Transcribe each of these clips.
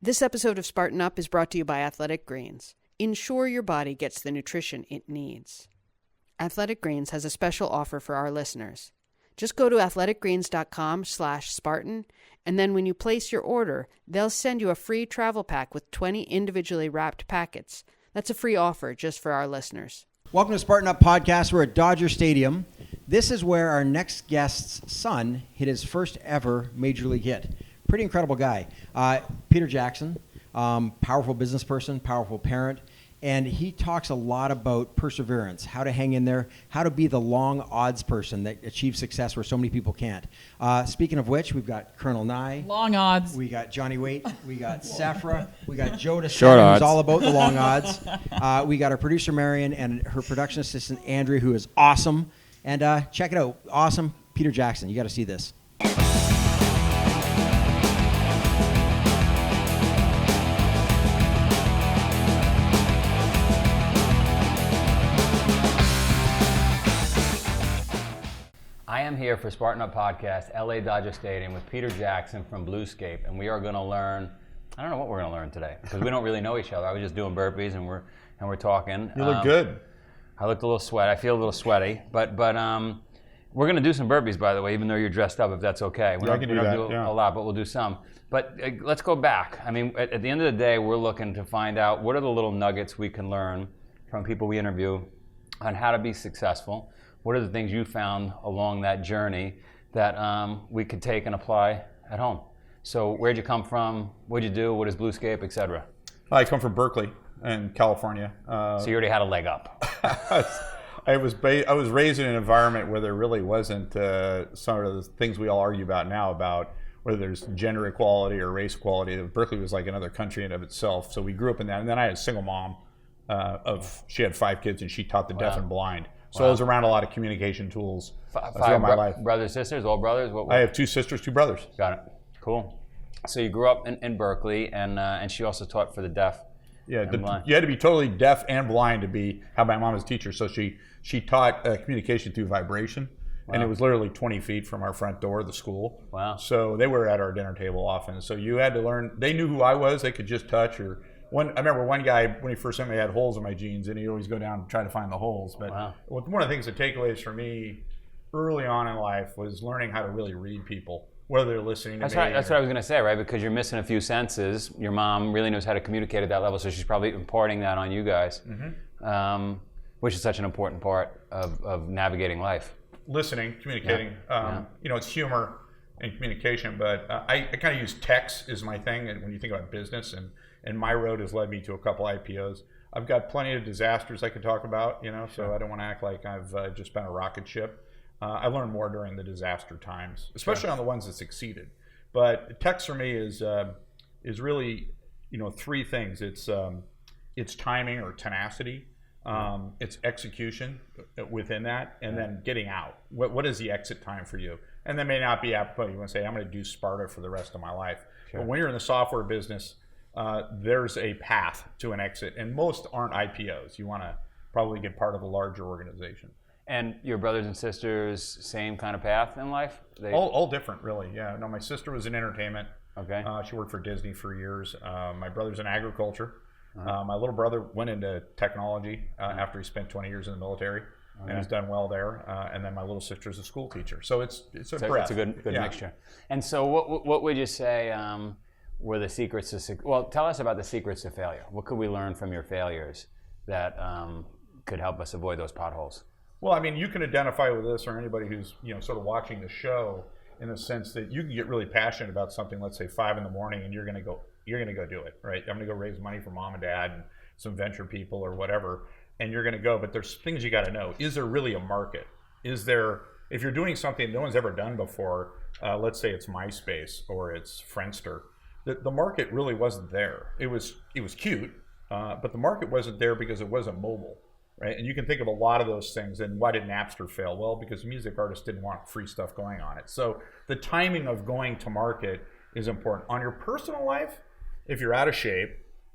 This episode of Spartan Up is brought to you by Athletic Greens. Ensure your body gets the nutrition it needs. Athletic Greens has a special offer for our listeners. Just go to athleticgreens.com/Spartan, and then when you place your order, they'll send you a free travel pack with 20 individually wrapped packets. That's a free offer just for our listeners. Welcome to Spartan Up Podcast. We're at Dodger Stadium. This is where our next guest's son hit his first ever Major League hit. Pretty incredible guy. Peter Jackson, powerful business person, powerful parent, and he talks a lot about perseverance, how to hang in there, how to be the long odds person that achieves success where so many people can't. Speaking of which, we've got Colonel Nye. Long odds. We got Johnny Waite. We got Safra. We got Joe Short DeSantis, odds. who's all about the long odds. We got our producer, Marion, and her production assistant, Andrew, who is awesome. And check it out. Awesome. Peter Jackson. You got to see this. I am here for Spartan Up Podcast, LA Dodger Stadium with Peter Jackson from Bluescape, and we are going to learn, I don't know what we're going to learn today, because we don't really know each other. I was just doing burpees and we're talking. You look good. I looked a little sweaty. I feel a little sweaty, but we're going to do some burpees, by the way, even though you're dressed up, if that's okay. We I can do that, do yeah. a lot, but we'll do some. But let's go back. I mean, at the end of the day, we're looking to find out what are the little nuggets we can learn from people we interview on how to be successful. What are the things you found along that journey that we could take and apply at home? So where'd you come from? What'd you do? What is Bluescape, et cetera? I come from Berkeley in California. So you already had a leg up. I was raised in an environment where there really wasn't some of the things we all argue about now about whether there's gender equality or race equality. Berkeley was like another country in of itself. So we grew up in that. And then I had a single mom she had 5 kids and she taught the deaf and blind. So I was around a lot of communication tools throughout my life. Brothers, sisters, all brothers? What? I have 2 sisters, 2 brothers. Got it. Cool. So you grew up in Berkeley, and she also taught for the deaf. Yeah, and blind. You had to be totally deaf and blind to have my mom as a teacher. So she taught communication through vibration, and it was literally 20 feet from our front door of the school. Wow. So they were at our dinner table often. So you had to learn. They knew who I was. They could just touch or. I remember one guy, when he first met me, had holes in my jeans, and he'd always go down and try to find the holes. But one of the things, the takeaways for me early on in life was learning how to really read people, whether they're listening to me. That's what I was going to say, right? Because you're missing a few senses. Your mom really knows how to communicate at that level, so she's probably imparting that on you guys, which is such an important part of navigating life. Listening, communicating. It's humor and communication, but I kind of use text as my thing when you think about business, and my road has led me to a couple IPOs. I've got plenty of disasters I could talk about, so I don't want to act like I've just been a rocket ship. I learned more during the disaster times, especially on the ones that succeeded. But text for me is really, 3 things. It's timing or tenacity. It's execution within that, and then getting out. What is the exit time for you? And that may not be apropos. You want to say, I'm going to do Sparta for the rest of my life. Sure. But when you're in the software business, there's a path to an exit, and most aren't IPOs. You want to probably get part of a larger organization. And your brothers and sisters, same kind of path in life? All different, really. Yeah. No, my sister was in entertainment. Okay. She worked for Disney for years. My brother's in agriculture. My little brother went into technology after he spent 20 years in the military, and he's done well there. And then my little sister's a school teacher. So it's a breadth. It's a good mixture. And so what would you say were the secrets to success? Well, tell us about the secrets to failure. What could we learn from your failures that could help us avoid those potholes? Well, I mean, you can identify with this, or anybody who's sort of watching the show, in the sense that you can get really passionate about something. Let's say 5 a.m, and you're going to go do it, right? I'm going to go raise money for mom and dad and some venture people or whatever, and you're going to go. But there's things you got to know. Is there really a market? Is there, if you're doing something no one's ever done before, let's say it's MySpace or it's Friendster, the market really wasn't there. It was cute, but the market wasn't there because it wasn't mobile. Right? And you can think of a lot of those things. And why did Napster fail? Well, because music artists didn't want free stuff going on it. So the timing of going to market is important. On your personal life, if you're out of shape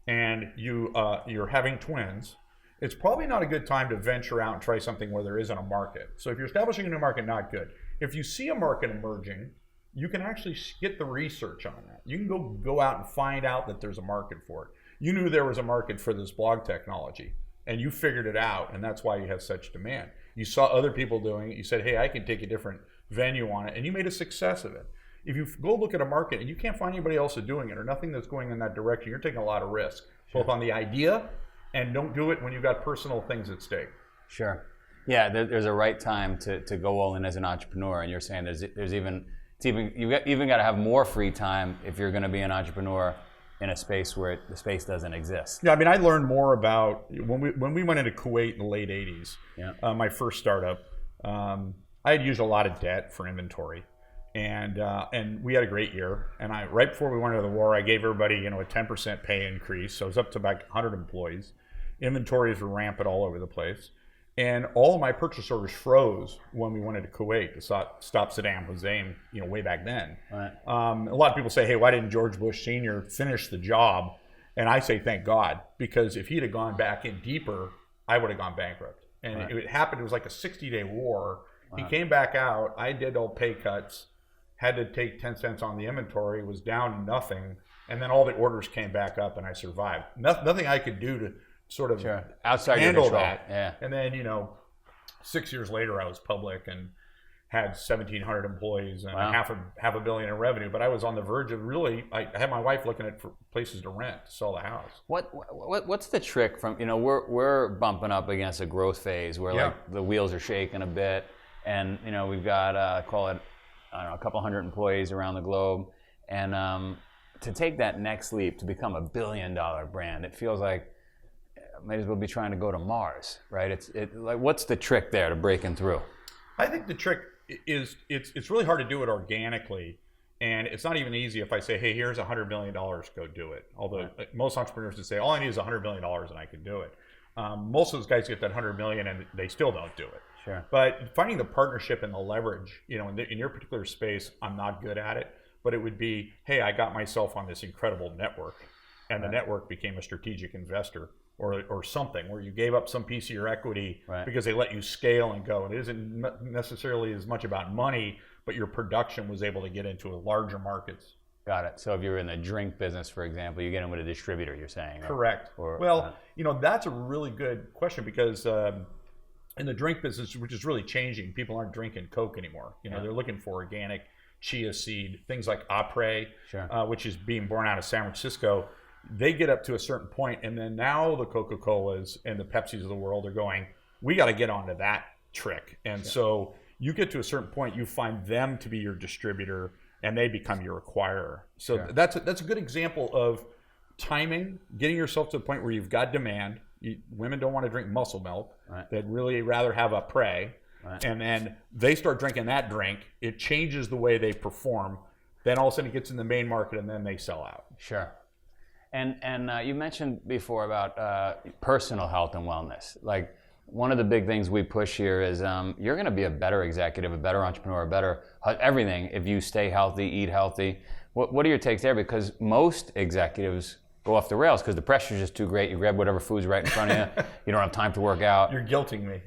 and you're having twins, it's probably not a good time to venture out and try something where there isn't a market. So if you're establishing a new market, not good. If you see a market emerging, you can actually get the research on that. You can go out and find out that there's a market for it. You knew there was a market for this blog technology, and you figured it out, and that's why you have such demand. You saw other people doing it. You said, hey, I can take a different venue on it, and you made a success of it. If you go look at a market and you can't find anybody else doing it or nothing that's going in that direction, you're taking a lot of risk, both on the idea and don't do it when you've got personal things at stake. Sure. Yeah, there's a right time to go all in as an entrepreneur, and you're saying you've even got to have more free time if you're going to be an entrepreneur in a space where the space doesn't exist. Yeah, I mean, I learned more about when we went into Kuwait in the late 80s, my first startup, I had used a lot of debt for inventory. And we had a great year. And right before we went into the war, I gave everybody, a 10% pay increase. So it was up to about 100 employees. Inventories were rampant all over the place. And all of my purchase orders froze when we went into Kuwait to stop Saddam Hussein, way back then. Right. A lot of people say, hey, why didn't George Bush Sr. finish the job? And I say, thank God, because if he'd have gone back in deeper, I would have gone bankrupt. And it happened, it was like a 60-day war. He came back out, I did all pay cuts, had to take 10 cents on the inventory, was down nothing, and then all the orders came back up and I survived. Nothing I could do to sort of outside handle your control. that. Yeah. And then, 6 years later I was public and had 1,700 employees and half a billion in revenue. But I was on the verge of I had my wife looking at for places to rent, to sell the house. What's the trick from, we're bumping up against a growth phase where like the wheels are shaking a bit, and we've got call it, I don't know, a couple hundred employees around the globe, and to take that next leap to become $1 billion brand, it feels like might as well be trying to go to Mars, right? Like, what's the trick there to breaking through? I think the trick is it's really hard to do it organically, and it's not even easy if I say, hey, here's $100 million, go do it. Although most entrepreneurs would say, all I need is $100 million and I can do it. Most of those guys get that $100 million and they still don't do it. Sure. But finding the partnership and the leverage, in your particular space, I'm not good at it, but it would be, hey, I got myself on this incredible network, and the network became a strategic investor or something where you gave up some piece of your equity because they let you scale and go. And it isn't necessarily as much about money, but your production was able to get into larger markets. Got it. So if you're in the drink business, for example, you get in with a distributor, you're saying? Correct. That's a really good question because in the drink business, which is really changing, people aren't drinking Coke anymore. They're looking for organic chia seed, things like Apres, which is being born out of San Francisco. They get up to a certain point, and then now the Coca-Colas and the Pepsis of the world are going, we got to get onto that trick. And so you get to a certain point, you find them to be your distributor, and they become your acquirer. So that's a good example of timing, getting yourself to the point where you've got demand. Women don't want to drink muscle milk. They'd really rather have Apres. And then they start drinking that drink. It changes the way they perform. Then all of a sudden it gets in the main market, and then they sell out. Sure. And you mentioned before about personal health and wellness. Like, one of the big things we push here is you're going to be a better executive, a better entrepreneur, a better everything if you stay healthy, eat healthy. What are your takes there? Because most executives go off the rails because the pressure's just too great. You grab whatever food's right in front of you. You don't have time to work out. You're guilting me.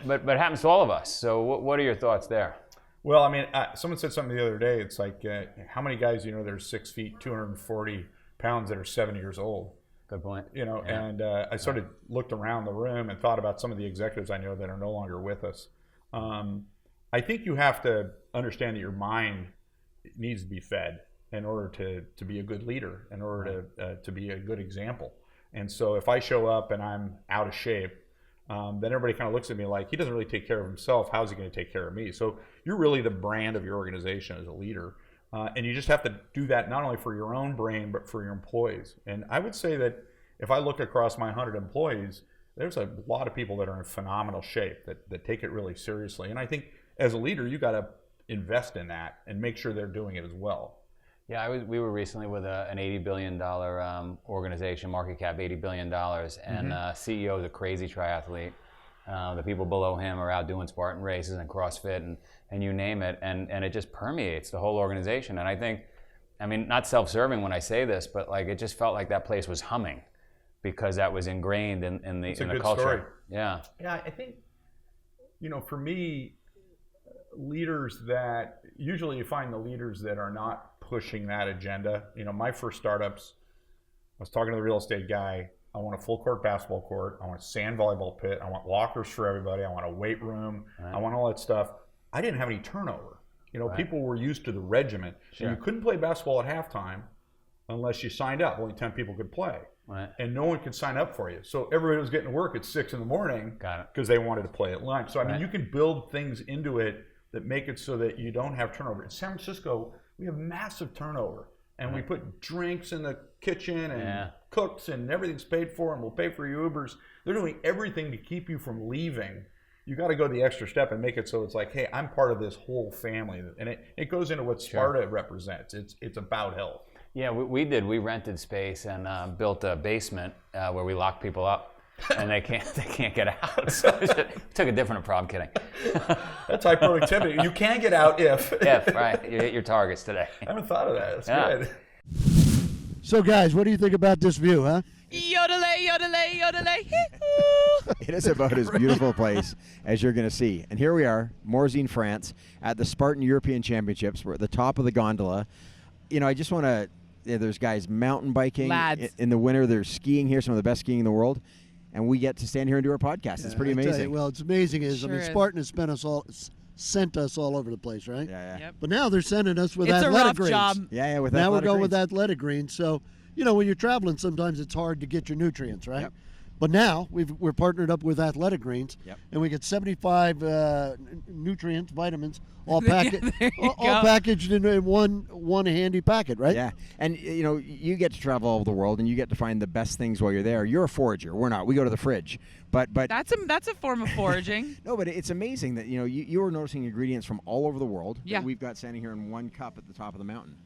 But it happens to all of us. So what are your thoughts there? Well, I mean, someone said something the other day. It's like, how many guys they're 6 feet, 240 pounds that are 70 years old? Good point. And I sort of looked around the room and thought about some of the executives I know that are no longer with us. I think you have to understand that your mind needs to be fed in order to be a good leader, in order to be a good example. And so if I show up and I'm out of shape, then everybody kind of looks at me like, he doesn't really take care of himself. How's he going to take care of me? So you're really the brand of your organization as a leader. And you just have to do that not only for your own brain, but for your employees. And I would say that if I look across my 100 employees, there's a lot of people that are in phenomenal shape that take it really seriously. And I think as a leader, you got to invest in that and make sure they're doing it as well. Yeah, we were recently with an $80 billion organization, market cap $80 billion, and CEO is a crazy triathlete. The people below him are out doing Spartan races and CrossFit and you name it, and it just permeates the whole organization. And I think, I mean, not self-serving when I say this, but like it just felt like that place was humming because that was ingrained in the culture. Story. Yeah. Yeah, I think, for me, leaders that, usually you find the leaders that are not pushing that agenda. You know, my first startups, I was talking to the real estate guy. I want a full court basketball court. I want a sand volleyball pit. I want lockers for everybody. I want a weight room. Right. I want all that stuff. I didn't have any turnover. You know, people were used to the regiment. Sure. And you couldn't play basketball at halftime unless you signed up. Only 10 people could play. Right. And no one could sign up for you. So everybody was getting to work at 6 in the morning because they wanted to play at lunch. So, I mean, you can build things into it that make it so that you don't have turnover. In San Francisco, we have massive turnover. And we put drinks in the kitchen and cooks, and everything's paid for, and we'll pay for your Ubers. They're doing everything to keep you from leaving. You got to go the extra step and make it so it's like, hey, I'm part of this whole family. And it goes into what Sparta represents. It's about health. Yeah, we did. We rented space and built a basement where we locked people up. And they can't get out. So we took a different approach. I'm kidding. That's high productivity. You can get out if right. You hit your targets today. I haven't thought of that. That's good. So guys, what do you think about this view, huh? Yodelay, yodelay, yodelay. It is about as beautiful a place as you're going to see. And here we are, Morzine, France, at the Spartan European Championships. We're at the top of the gondola. You know, I just want to, there's guys mountain biking. Lads. In the winter. There's skiing here, some of the best skiing in the world. And we get to stand here and do our podcast. It's pretty amazing. Well, it's amazing. Sure I mean, Spartan has sent us all over the place, right? Yeah. Yep. But now they're sending us with It's athletic a rough greens. job. Yeah, with now we're going greens. with athletic greens. So, you know, when you're traveling, sometimes it's hard to get your nutrients, right? Yep. But now we're partnered up with Athletic Greens, and we get 75 nutrients, vitamins, all packaged, all packaged in one handy packet, right? Yeah, and you know, you get to travel all over the world, and you get to find the best things while you're there. You're a forager. We're not. We go to the fridge, but that's a form of foraging. No, but it's amazing that you are noticing ingredients from all over the world. Yeah, that we've got standing here in one cup at the top of the mountain.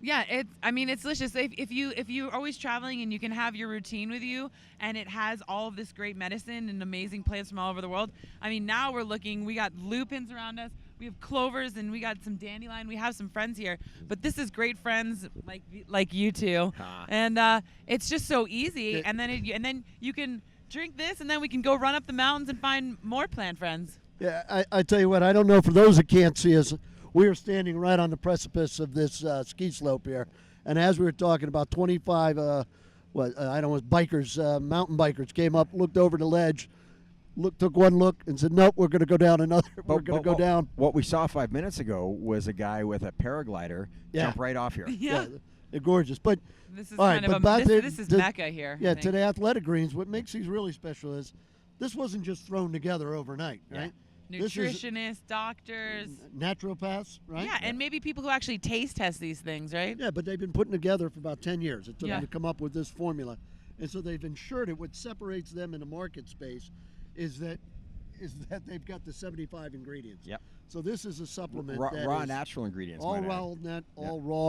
Yeah, it's delicious. If you're always traveling and you can have your routine with you, and it has all of this great medicine and amazing plants from all over the world. I mean, now we're looking. We got lupins around us. We have clovers, and we got some dandelion. We have some friends here, but this is great friends like you two, and it's just so easy. And then you can drink this, and then we can go run up the mountains and find more plant friends. Yeah, I tell you what. I don't know for those that can't see us. We are standing right on the precipice of this ski slope here, and as we were talking about 25, bikers, mountain bikers came up, looked over the ledge, took one look, and said, "Nope, we're going to go down another. We're going to go down." What we saw 5 minutes ago was a guy with a paraglider jump right off here. Yeah, they're gorgeous. But this is kind of this is Mecca here. Yeah, to the Athletic Greens, what makes these really special is this wasn't just thrown together overnight, right? Nutritionists, doctors, naturopaths, right? Yeah, and maybe people who actually taste test these things, right? Yeah, but they've been putting together for about 10 years. It took them to come up with this formula. And so they've ensured it. What separates them in the market space is that they've got the 75 ingredients. Yep. So this is a supplement raw natural ingredients. All raw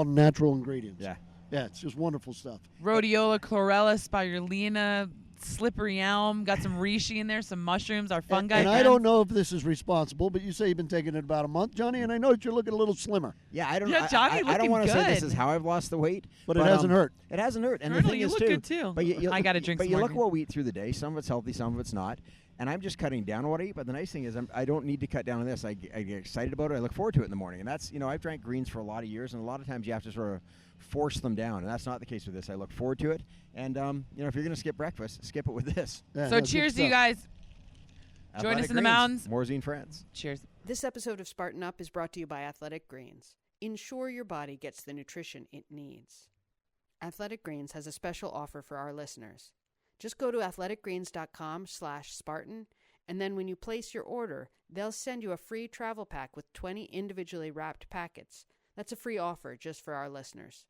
natural ingredients. Yeah. Yeah, it's just wonderful stuff. Rhodiola, chlorella, spirulina, slippery elm, got some reishi in there, some mushrooms, our fungi. And I don't know if this is responsible, but you say you've been taking it about a month, Johnny, and I know that you're looking a little slimmer. Yeah, I don't. Yeah, Johnny, I don't want to say this good. is how I've lost the weight, but it hasn't hurt. It hasn't hurt, and Turtle, the thing you is look too. good too. But I got to drink. But some you more. look what we eat through the day. Some of it's healthy, some of it's not. And I'm just cutting down on what I eat. But the nice thing is, I don't need to cut down on this. I get excited about it. I look forward to it in the morning. And that's, I've drank greens for a lot of years, and a lot of times you have to sort of force them down, and that's not the case with this. I look forward to it. And if you're going to skip breakfast, skip it with this. Yeah, so cheers to you guys. Join us in the mountains. Morzine, France. Cheers. This episode of Spartan Up is brought to you by Athletic Greens. Ensure your body gets the nutrition it needs. Athletic Greens has a special offer for our listeners. Just go to athleticgreens.com/Spartan, and then when you place your order, they'll send you a free travel pack with 20 individually wrapped packets. That's a free offer just for our listeners.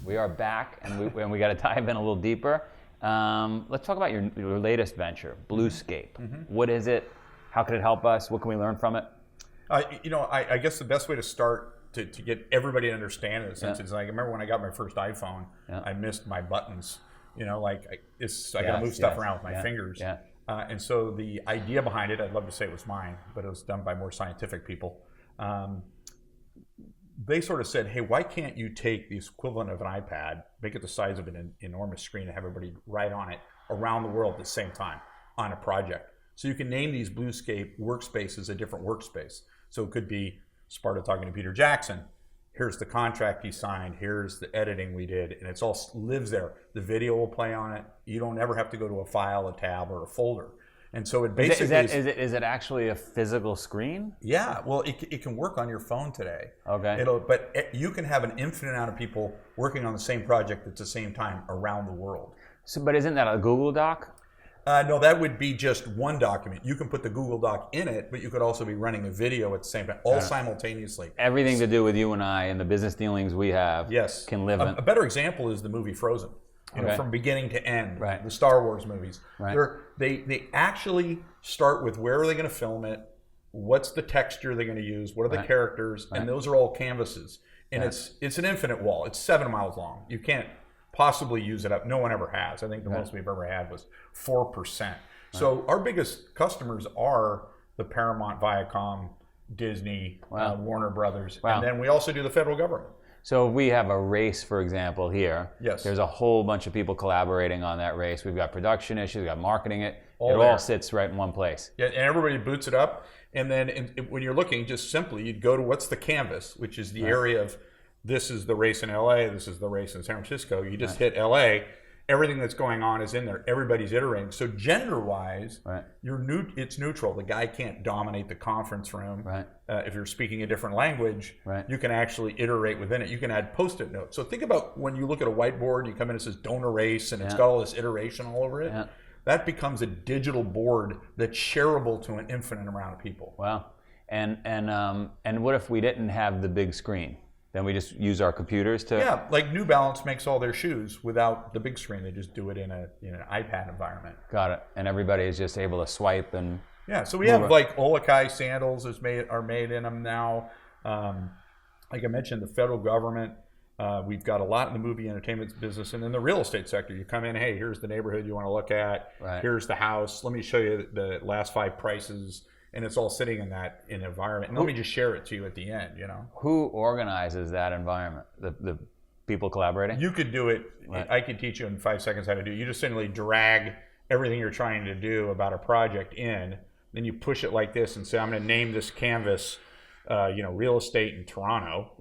We are back, and we got to dive in a little deeper. Let's talk about your latest venture, Bluescape. Mm-hmm. What is it? How can it help us? What can we learn from it? I guess the best way to start to get everybody to understand it, since it's like, I remember when I got my first iPhone, I missed my buttons. I got to move stuff around with my fingers. Yeah. And so the idea behind it, I'd love to say it was mine, but it was done by more scientific people. They sort of said, hey, why can't you take the equivalent of an iPad, make it the size of an enormous screen, and have everybody write on it around the world at the same time on a project? So you can name these Bluescape workspaces a different workspace. So it could be Sparta talking to Peter Jackson. Here's the contract he signed. Here's the editing we did. And it's all lives there. The video will play on it. You don't ever have to go to a file, a tab, or a folder. And so it basically is it actually a physical screen? Yeah, well, it can work on your phone today. Okay. But you can have an infinite amount of people working on the same project at the same time around the world. So, but isn't that a Google Doc? No, that would be just one document. You can put the Google Doc in it, but you could also be running a video at the same time, all simultaneously. Everything to do with you and I and the business dealings we have can live in. A better example is the movie Frozen. You know, from beginning to end, the Star Wars movies. They actually start with where are they going to film it, what's the texture they're going to use, what are the characters, and those are all canvases. And it's an infinite wall. It's 7 miles long. You can't possibly use it up. No one ever has. I think the most we've ever had was 4%. So our biggest customers are the Paramount, Viacom, Disney, Warner Brothers, and then we also do the federal government. So if we have a race, for example, here, there's a whole bunch of people collaborating on that race. We've got production issues, we've got marketing it. All sits right in one place. Yeah, and everybody boots it up. And then when you're looking, just simply, you'd go to what's the canvas, which is the area of this is the race in LA, this is the race in San Francisco. You just hit LA. Everything that's going on is in there. Everybody's iterating. So gender-wise, it's neutral. The guy can't dominate the conference room. If you're speaking a different language, you can actually iterate within it. You can add Post-it notes. So think about when you look at a whiteboard, you come in and it says don't erase, and it's got all this iteration all over it. That becomes a digital board that's shareable to an infinite amount of people. Wow. And what if we didn't have the big screen? Then we just use our computers to... Yeah, like New Balance makes all their shoes without the big screen. They just do it in an iPad environment. Got it. And everybody is just able to swipe and... Yeah, so we have like Olakai sandals are made in them now. Like I mentioned, the federal government. We've got a lot in the movie entertainment business. And in the real estate sector, you come in, hey, here's the neighborhood you want to look at. Here's the house. Let me show you the last 5 prices. And it's all sitting in that environment. And let me just share it to you at the end, you know. Who organizes that environment? The people collaborating? You could do it. I could teach you in 5 seconds how to do it. You just simply drag everything you're trying to do about a project in. Then you push it like this and say, I'm going to name this canvas, real estate in Toronto.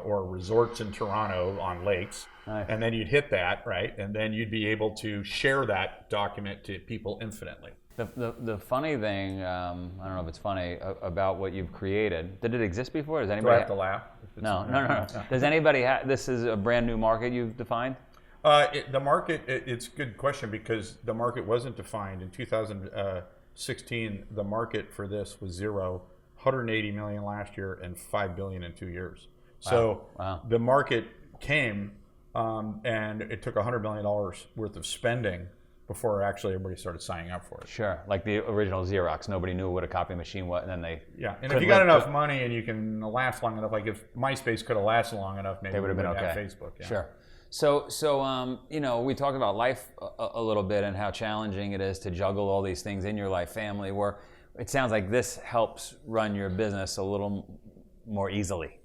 Or resorts in Toronto on lakes. And then you'd hit that, and then you'd be able to share that document to people infinitely. The funny thing, I don't know if it's funny, about what you've created, did it exist before? Does anybody Do I have to laugh? No. Does anybody have, this is a brand new market you've defined? The market, it's a good question because the market wasn't defined. In 2016, the market for this was zero, 180 million last year and 5 billion in 2 years. So the market came and it took $100 million worth of spending before actually everybody started signing up for it. Sure, like the original Xerox. Nobody knew what a copy machine was, and then they... Yeah, and if you got enough money and you can last long enough, like if MySpace could have lasted long enough, maybe they would have been okay. Facebook. Yeah. Sure. So we talked about life a little bit and how challenging it is to juggle all these things in your life, family, work. It sounds like this helps run your business a little more easily.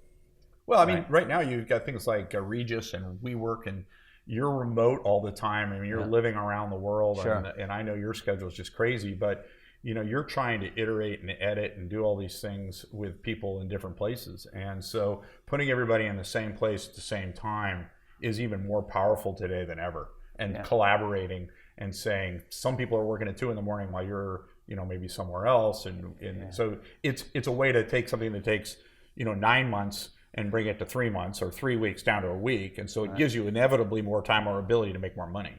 Well, I mean, right now you've got things like Regis and WeWork, and you're remote all the time. I mean, you're living around the world, and I know your schedule is just crazy, but you're trying to iterate and edit and do all these things with people in different places. And so putting everybody in the same place at the same time is even more powerful today than ever. And collaborating and saying, some people are working at 2 a.m. while you're, maybe somewhere else. And so it's a way to take something that takes, 9 months and bring it to 3 months or 3 weeks down to a week. And so it gives you inevitably more time or ability to make more money.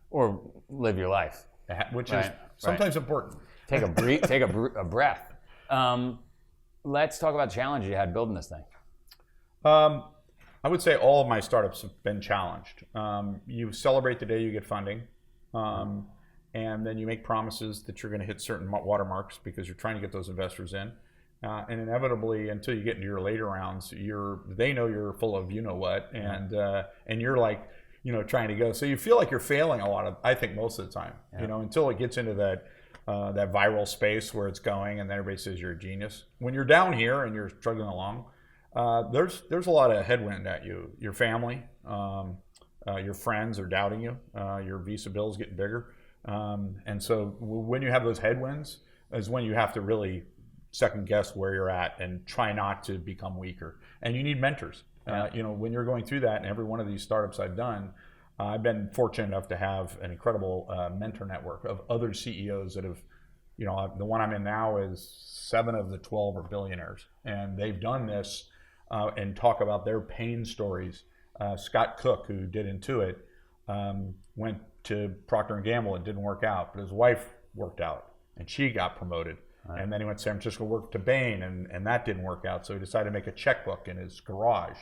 Or live your life. Which is sometimes important. Take a breath. Let's talk about the challenges you had building this thing. I would say all of my startups have been challenged. You celebrate the day you get funding. And then you make promises that you're going to hit certain watermarks because you're trying to get those investors in. And inevitably, until you get into your later rounds, they know you're full of what, and you're like, trying to go. So you feel like you're failing a lot of, I think, most of the time. Until it gets into that viral space where it's going, and then everybody says you're a genius. When you're down here and you're struggling along, there's a lot of headwind at you. Your family, your friends are doubting you. Your visa bill's getting bigger, and so when you have those headwinds, is when you have to really second guess where you're at and try not to become weaker. And you need mentors. You know, when you're going through that, and every one of these startups I've done, I've been fortunate enough to have an incredible mentor network of other CEOs that have, you know, the one I'm in now is 7 of the 12 are billionaires, and they've done this and talk about their pain stories. Scott Cook, who did Intuit, went to Procter & Gamble. It didn't work out, but his wife worked out, and she got promoted. Right. And then he went to San Francisco, worked to Bain, and that didn't work out. So he decided to make a checkbook in his garage.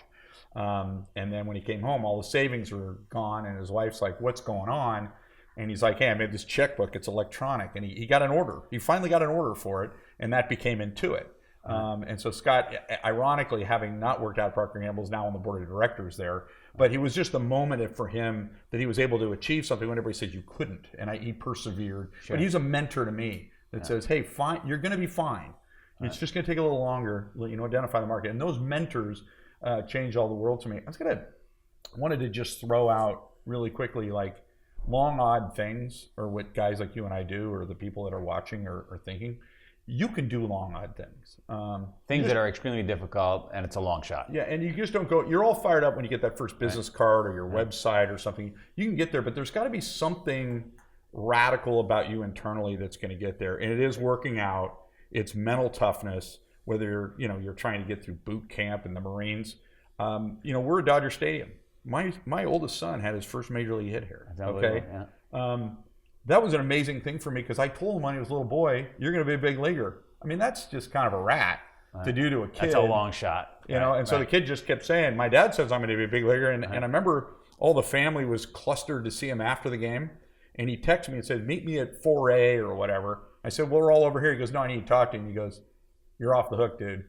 And then when he came home, all the savings were gone, and his wife's like, "What's going on?" And he's like, "Hey, I made this checkbook. It's electronic." And he got an order. He finally got an order for it, and that became Intuit. And so Scott, ironically, having not worked out at Procter & Gamble, is now on the board of directors there. But he was just a moment for him that he was able to achieve something when everybody says you couldn't, and he persevered. Sure. But he's a mentor to me that says, "Hey, fine, you're going to be fine. It's just going to take a little longer. You know, identify the market." And those mentors changed all the world to me. Wanted to just throw out really quickly, like, long odd things, or what guys like you and I do, or the people that are watching are thinking. You can do long odd things. Things that are extremely difficult, and it's a long shot. Yeah, and you just don't go, you're all fired up when you get that first business card or your website or something. You can get there, but there's got to be something radical about you internally that's going to get there. And it is working out. It's mental toughness, whether you're trying to get through boot camp in the Marines. We're at Dodger Stadium. My oldest son had his first major league hit here. Okay. Yeah. That was an amazing thing for me, because I told him when he was a little boy, "You're going to be a big leaguer." I mean, that's just kind of a rat to do to a kid. That's a long shot. So the kid just kept saying, "My dad says I'm going to be a big leaguer." And I remember all the family was clustered to see him after the game. And he texted me and said, "Meet me at 4A or whatever." I said, "Well, we're all over here." He goes, "No, I need to talk to him." He goes, "You're off the hook, dude."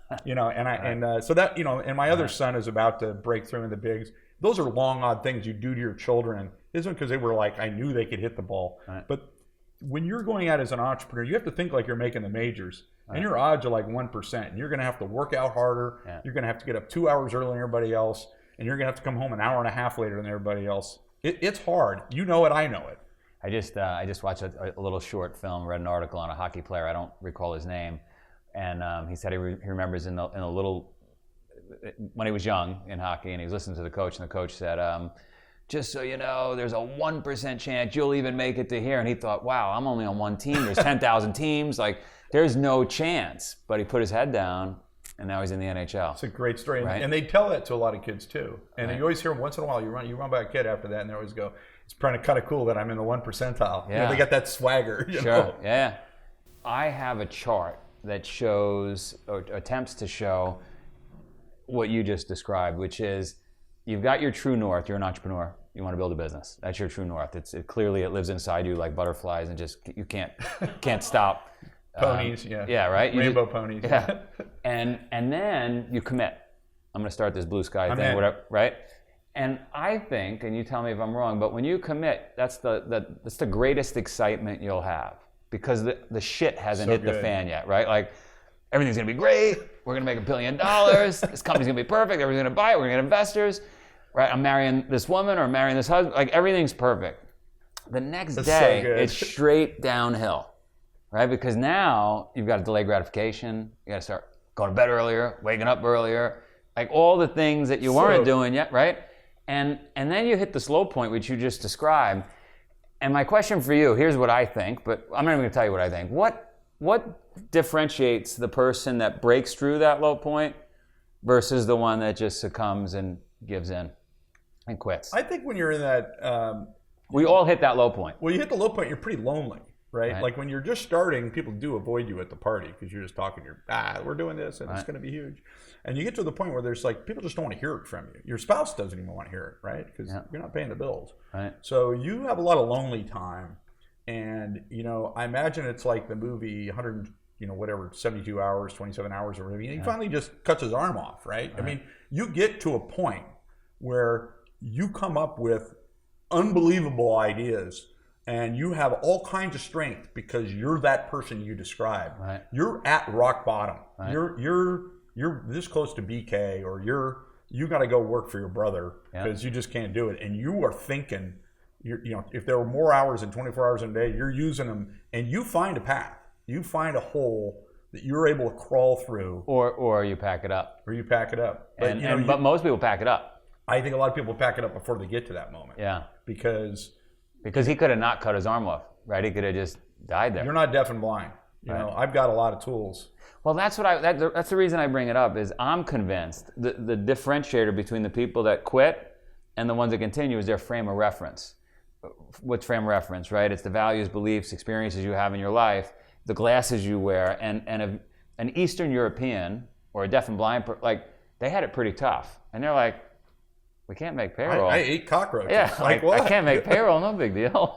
So that, and my other son is about to break through in the bigs. Those are long, odd things you do to your children. It isn't because they were like, I knew they could hit the ball. Right. But when you're going out as an entrepreneur, you have to think like you're making the majors. Right. And your odds are like 1%. And you're going to have to work out harder. Yeah. You're going to have to get up 2 hours earlier than everybody else. And you're going to have to come home an hour and a half later than everybody else. It's hard. You know it. I know it. I just watched a little short film, read an article on a hockey player. I don't recall his name. And he said he remembers in a little, when he was young in hockey, and he was listening to the coach, and the coach said, "Just so you know, there's a 1% chance you'll even make it to here." And he thought, wow, I'm only on one team. There's 10,000 teams. Like, there's no chance. But he put his head down, and now he's in the NHL. It's a great story. Right? And they tell that to a lot of kids, too. And you always hear them once in a while. You run by a kid after that, and they always go, "It's kind of cool that I'm in the 1 percentile." Yeah. They got that swagger. Sure, know? Yeah. I have a chart that shows, or attempts to show, what you just described, which is you've got your true north. You're an entrepreneur. You want to build a business. That's your true north. Clearly it lives inside you like butterflies, and just you can't stop. Ponies, yeah. Yeah, right. Rainbow ponies. Yeah. and then you commit. I'm going to start this blue sky thing, whatever. Right. And I think, and you tell me if I'm wrong, but when you commit, that's the greatest excitement you'll have, because the shit hasn't hit the fan yet, right? Like, everything's gonna be great. We're gonna make $1 billion. This company's gonna be perfect. Everyone's gonna buy it. We're gonna get investors, right? I'm marrying this woman or marrying this husband. Like, everything's perfect. The next day, it's straight downhill, right? Because now you've got to delay gratification. You got to start going to bed earlier, waking up earlier, like all the things that you weren't doing yet, right? And then you hit the slow point, which you just described. And my question for you, here's what I think, but I'm not even going to tell you what I think. What differentiates the person that breaks through that low point versus the one that just succumbs and gives in and quits? I think when you're in that... we all hit that low point. Well, you hit the low point, you're pretty lonely, right? Like, when you're just starting, people do avoid you at the party because you're just talking, we're doing this and it's going to be huge. And you get to the point where there's like, people just don't want to hear it from you. Your spouse doesn't even want to hear it, right? Because you're not paying the bills. Right. So you have a lot of lonely time. And, I imagine it's like the movie 72 hours, 27 hours or whatever. He finally just cuts his arm off, right? I mean, you get to a point where you come up with unbelievable ideas and you have all kinds of strength because you're that person you described. Right. You're at rock bottom. Right. You're this close to BK, or you got to go work for your brother because you just can't do it. And you are thinking, if there were more hours than 24 hours in a day, you're using them, and you find a path. You find a hole that you're able to crawl through. Or you pack it up. Or you pack it up. But, but most people pack it up. I think a lot of people pack it up before they get to that moment. Yeah. Because he could have not cut his arm off, right? He could have just died there. You're not deaf and blind. You know, I've got a lot of tools. Well, that's the reason I bring it up is I'm convinced the differentiator between the people that quit and the ones that continue is their frame of reference. What's frame of reference, right? It's the values, beliefs, experiences you have in your life, the glasses you wear, and an Eastern European or a deaf and blind, they had it pretty tough. And they're like, we can't make payroll. I ate cockroaches. Yeah, what? I can't make payroll, no big deal.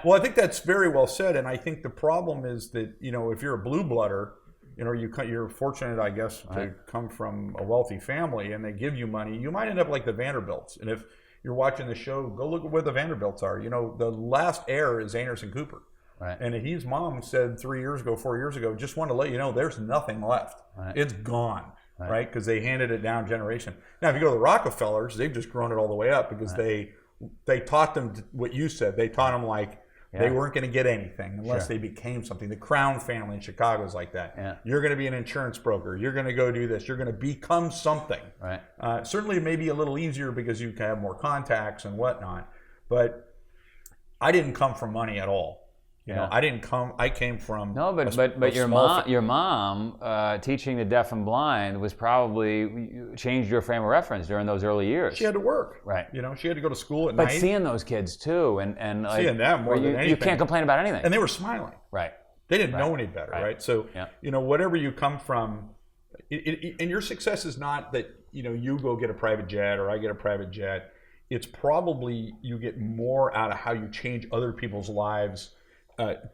Well, I think that's very well said, and I think the problem is that, if you're a blue blooder, you're fortunate, I guess, to come from a wealthy family, and they give you money, you might end up like the Vanderbilts. And if you're watching the show, go look at where the Vanderbilts are. The last heir is Anderson Cooper. Right. And his mom said 4 years ago, just want to let you know there's nothing left. Right. It's gone. Right? Because they handed it down generation. Now, if you go to the Rockefellers, they've just grown it all the way up because they taught them what you said. They taught them they weren't going to get anything unless they became something. The Crown family in Chicago is like that. Yeah. You're going to be an insurance broker. You're going to go do this. You're going to become something. Right. Certainly, it may be a little easier because you can have more contacts and whatnot. But I didn't come from money at all. I came from your mom teaching the deaf and blind was probably changed your frame of reference during those early years. She had to work, right? She had to go to school at night. But seeing those kids too, and seeing them more than anything, you can't complain about anything. And they were smiling, right? They didn't know any better, right? So whatever you come from, and your success is not that you go get a private jet or I get a private jet. It's probably you get more out of how you change other people's lives.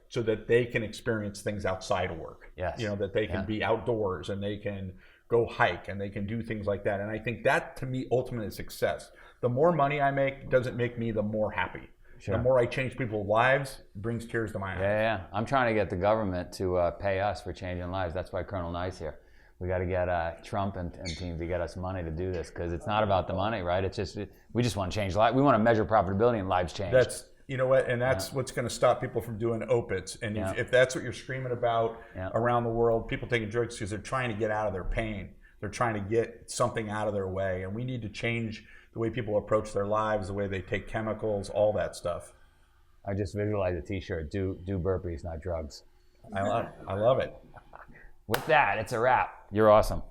So that they can experience things outside of work. Yes. That they can be outdoors and they can go hike and they can do things like that. And I think that, to me, ultimately is success. The more money I make doesn't make me the more happy. Sure. The more I change people's lives brings tears to my eyes. Yeah. I'm trying to get the government to pay us for changing lives. That's why Colonel Nice here. We got to get Trump and team to get us money to do this because it's not about the money, right? It's just we just want to change lives. We want to measure profitability and lives changed. You know what? And that's what's going to stop people from doing opiates. And if that's what you're screaming about around the world, people taking drugs because they're trying to get out of their pain. They're trying to get something out of their way. And we need to change the way people approach their lives, the way they take chemicals, all that stuff. I just visualize a T-shirt. Do burpees, not drugs. I love it. With that, it's a wrap. You're awesome.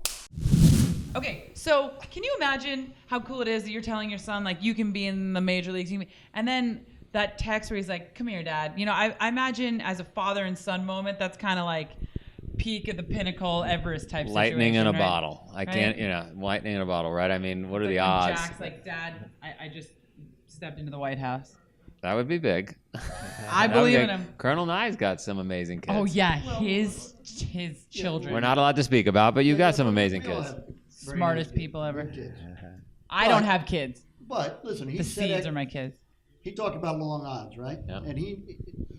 Okay, so can you imagine how cool it is that you're telling your son, you can be in the major leagues, and then that text where he's like, come here, Dad. I imagine as a father and son moment, that's kind of like peak of the pinnacle Everest type lightning situation, in a bottle. I can't, lightning in a bottle, right? I mean, what are the odds? Jack's like, Dad, I just stepped into the White House. That would be big. I believe in him. Colonel Nye's got some amazing kids. Oh, yeah, his children. We're not allowed to speak about, but you've got some amazing kids. Smartest people ever. I don't have kids. But listen, the seeds are my kids. He talked about long odds, right? Yep. And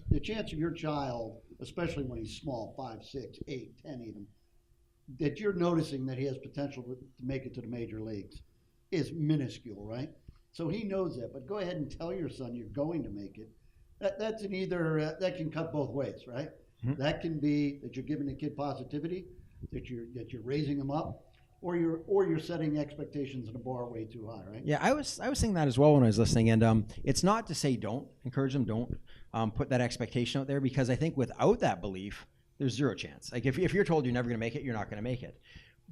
the chance of your child, especially when he's small, 5, 6, 8, 10 even, that you're noticing that he has potential to make it to the major leagues is minuscule, right? So he knows that. But go ahead and tell your son you're going to make it. That's that can cut both ways, right? Mm-hmm. That can be that you're giving the kid positivity, that you're raising him up. Or you're setting expectations in the bar way too high, right? Yeah, I was thinking that as well when I was listening, and it's not to say don't encourage them, don't put that expectation out there, because I think without that belief, there's zero chance. Like if you're told you're never going to make it, you're not going to make it.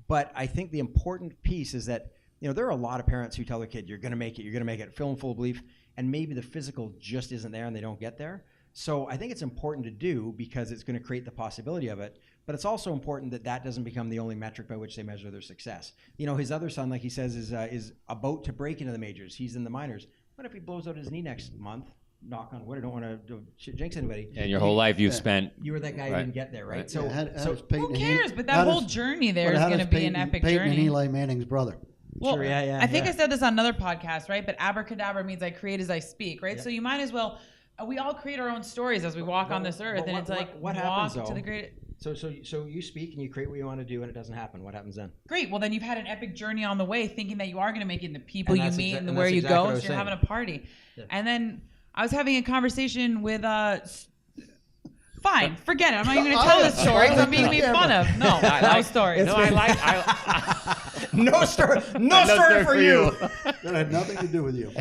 But I think the important piece is that there are a lot of parents who tell their kid you're going to make it, fill in full belief, and maybe the physical just isn't there and they don't get there. So I think it's important to do because it's going to create the possibility of it. But it's also important that doesn't become the only metric by which they measure their success. His other son, like he says, is about to break into the majors. He's in the minors. What if he blows out his knee next month? Knock on wood. I don't want to jinx anybody. And your whole life you've spent. You were that guy who didn't get there, right? So who cares? But that whole journey there is going to be an epic Peyton journey. and Eli Manning's brother. Well, sure, yeah. I think I said this on another podcast, right? But abracadabra means I create as I speak, right? Yeah. So you might as well. We all create our own stories as we walk on this earth, and it's like what walk happens, to the great. So you speak and you create what you want to do, and it doesn't happen. What happens then? Great. Well, then you've had an epic journey on the way, thinking that you are going to make it, and the people you meet, and where you go. So you're having a party, and then I was having a conversation with Fine, forget it. I'm not even going to tell this story because I'm being made fun of. No, no story. No, No story. No story for you. That had nothing to do with you.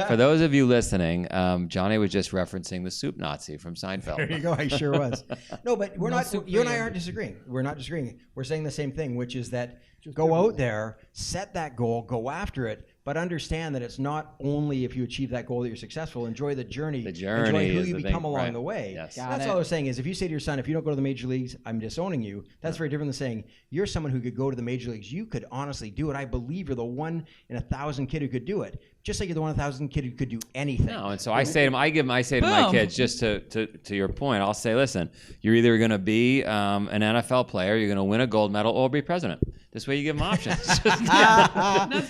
For those of you listening, Johnny was just referencing the soup Nazi from Seinfeld. There you go. I sure was. No, but we're No not. soup You for and I you. aren't disagreeing. We're not disagreeing. We're saying the same thing, which is that go out there, set that goal, go after it, but understand that it's not only if you achieve that goal that you're successful. Enjoy the journey. The journey Enjoy who is you the become thing, along right. the way. Yes. Got That's it. all I was saying is if you say to your son, if you don't go to the major leagues, I'm disowning you. That's very different than saying you're someone who could go to the major leagues. You could honestly do it. I believe you're the 1 in 1,000 kid who could do it. Just like you're the 1 in 1,000 kid who could do anything. No, and so I say to my Boom. kids, just to your point, I'll say, listen, you're either going to be an NFL player, you're going to win a gold medal, or be president. This way, you give them options. There's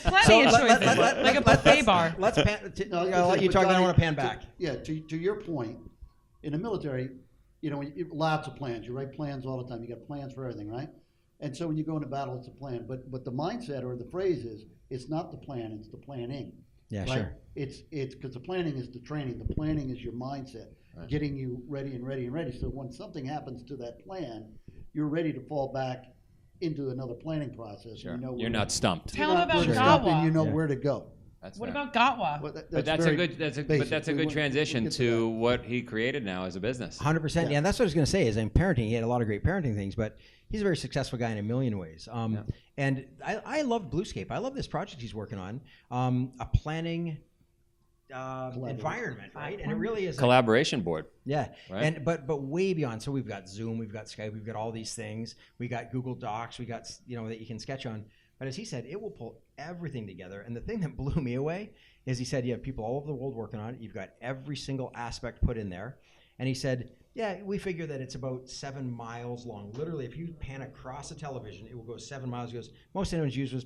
plenty of choices, like a buffet bar. Let's pan. I'll let you But talk. Then I Johnny, want to pan back. To your point, in the military, lots of plans. You write plans all the time. You got plans for everything, right? And so when you go into battle, it's a plan. But the mindset or the phrase is, it's not the plan, it's the planning. Yeah, right? sure. It's because the planning is the training. The planning is your mindset, getting you ready and ready and ready. So when something happens to that plan, you're ready to fall back into another planning process. Sure. And You're not stumped. Tell them about and you Gawa. know where to go. That's What fair. about Gatwa? Well, But that's a very good basic. that's a We good won't- transition we'll get to that. what he created now as a business. 100%. Yeah, and that's what I was going to say is in parenting, he had a lot of great parenting things, but he's a very successful guy in a million ways. And I love Bluescape. I love this project he's working on, a planning environment, right? And it really is Collaboration board. yeah, Right. and but way beyond. So we've got Zoom, we've got Skype, we've got all these things. We got Google Docs, we got that you can sketch on. But as he said, it will pull everything together. And the thing that blew me away is he said you have people all over the world working on it. You've got every single aspect put in there. And he said, yeah, we figure that it's about 7 miles long. Literally, if you pan across a television, it will go 7 miles. He goes, most anyone's used was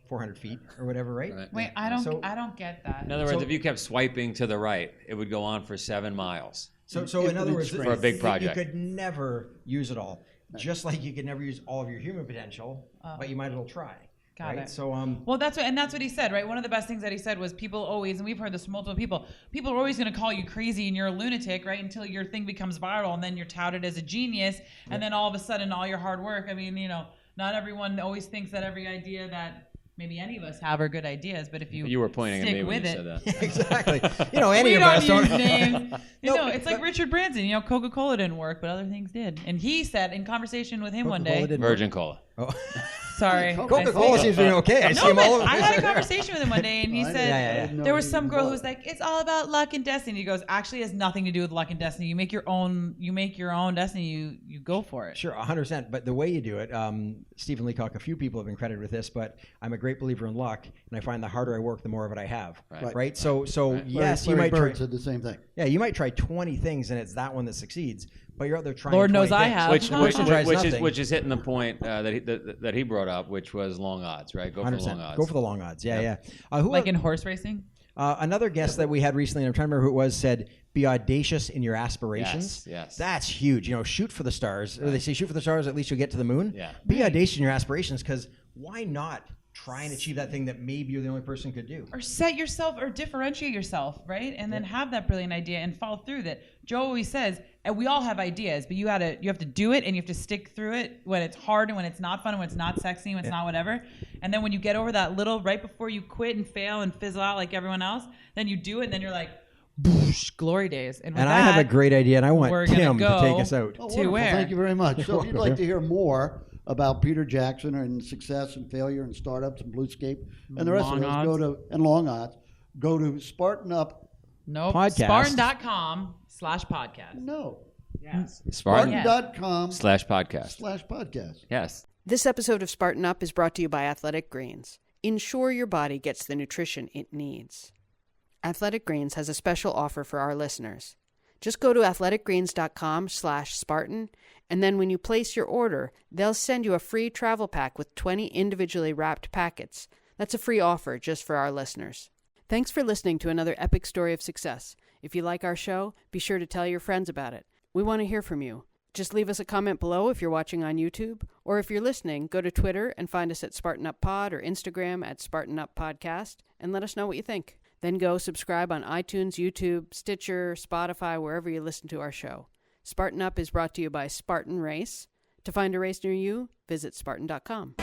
400 feet or whatever, right? Right. Wait, I don't get that. In other words, So- if you kept swiping to the right, it would go on for 7 miles. So in Infinite other words, screen. For a big project. you could never use it all. Just like you could never use all of your human potential, but you might as well try. Got right? it. So Well, that's what he said, right? One of the best things that he said was people always, and we've heard this from multiple people are always going to call you crazy and you're a lunatic, right? Until your thing becomes viral and then you're touted as a genius. And then all of a sudden, all your hard work, I mean, not everyone always thinks that every idea that maybe any of us have are good ideas, but if you were pointing at stick me when with you it, said that. exactly. Any we of don't us use don't. names. No, It's like but- Richard Branson. Coca-Cola didn't work, but other things did. And he said in conversation with him one Coca-Cola day, didn't Virgin Cola. Oh. sorry, Coca-Cola seems to be okay. I see No, him all but over. I had a conversation with him one day, and he I said yeah. there was some girl who was like, "It's all about luck and destiny." He goes, "Actually, it has nothing to do with luck and destiny. You make your own. You make your own destiny. You go for it." Sure, 100%. But the way you do it, Stephen Leacock, a few people have been credited with this, but I'm a great believer in luck, and I find the harder I work, the more of it I have. Right. So yes, Larry you might Bird try. said the same thing. Yeah, you might try 20 things, and it's that one that succeeds. But you're out there trying. Lord 20 knows I things. have. Which The person tries nothing. is hitting the point that he brought up, which was long odds, right? Go for the 100%. long odds. Go for the long odds. Yeah. Who Like in horse racing. another guest that we had recently, and I'm trying to remember who it was, said, "Be audacious in your aspirations." Yes. That's huge. Shoot for the stars. Or they say shoot for the stars, at least you'll get to the moon. Yeah. Be audacious in your aspirations, because why not try and achieve that thing that maybe you're the only person could do? Or set yourself or differentiate yourself, right? And then have that brilliant idea and follow through that. Joe always says, and we all have ideas, but you have to do it and you have to stick through it when it's hard and when it's not fun and when it's not sexy and when it's not whatever. And then when you get over that little right before you quit and fail and fizzle out like everyone else, then you do it and then you're like, boosh, glory days. And with And I have a that, great idea, and I want we're gonna Tim to go take us out. Oh, To wonderful. where? Thank you very much. So if you'd like welcome. to hear more about Peter Jackson and success and failure and startups and Bluescape and the rest Long of us, odds. and long odds, go to Spartan Up. nope, Podcast. Spartan.com/podcast. No. Yes. Spartan Spartan.com /podcast. /podcast. Yes. This episode of Spartan Up is brought to you by Athletic Greens. Ensure your body gets the nutrition it needs. Athletic Greens has a special offer for our listeners. Just go to athleticgreens.com/Spartan, and then when you place your order, they'll send you a free travel pack with 20 individually wrapped packets. That's a free offer just for our listeners. Thanks for listening to another epic story of success. If you like our show, be sure to tell your friends about it. We want to hear from you. Just leave us a comment below if you're watching on YouTube, or if you're listening, go to Twitter and find us at Spartan Up Pod or Instagram at Spartan Up Podcast, and let us know what you think. Then go subscribe on iTunes, YouTube, Stitcher, Spotify, wherever you listen to our show. Spartan Up is brought to you by Spartan Race. To find a race near you, visit Spartan.com.